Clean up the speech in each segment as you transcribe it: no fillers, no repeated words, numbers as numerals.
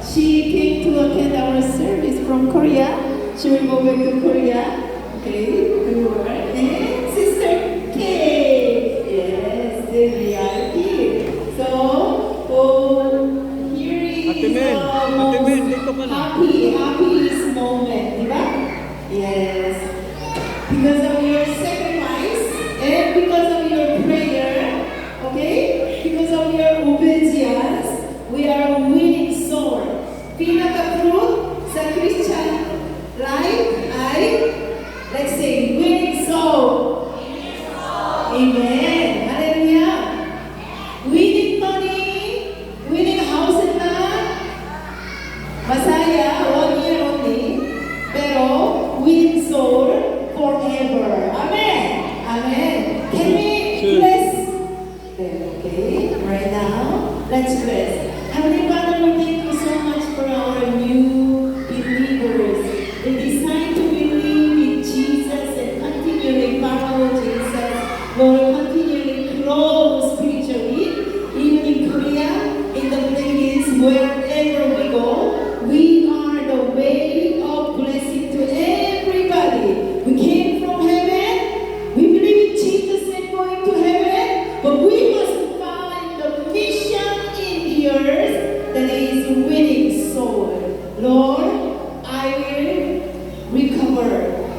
She came to attend our service from Korea. She will go back to Korea. Okay, everyone. And Sister K. Yes, we are here. So, here is the most happiest moment, diba? Yes. Because of your sacrifice and because of your prayer, okay? Because of your obedience, we are winning soul. Pinaka-fruit sa Christian life ay, let's say, winning soul. Amen. Hallelujah. Winning money, winning house and land, masaya, 1 year only, pero winning soul forever. Amen. Amen. Can we bless them? Okay. Right now, let's bless. Heavenly Father, we thank you so much for our new believers. They decide to believe in Jesus and continually follow Jesus. Lord, continually grow spiritually, even in Korea, in the places wherever we go. We are the way of blessing to everybody. We came from heaven. We believe in Jesus and going to heaven, but we must find the mission in the earth that is winning soul. Lord, I will recover.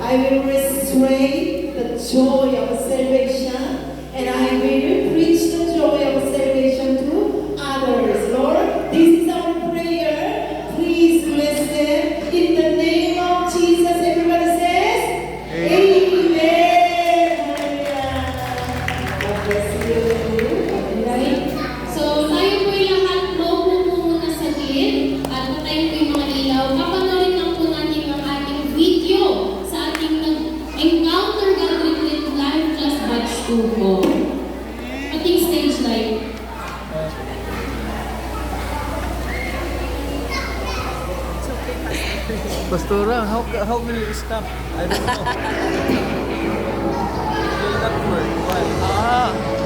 I will restore the joy of salvation, and I will preach the joy of salvation to others. Lord, this is our prayer. Please bless them in the name of Jesus. Everybody says, Amen. Hallelujah. God bless you. Alright. So, tayo po yung lahat, maupo po muna sa gilid at patayin po yung mga ilaw. Kapanorin lang po natin ang ating video sa ating Encounter God with Live Class Batch 2 po. Ating stage live. Pastora, how will you stop? I don't know. Will not work. Why?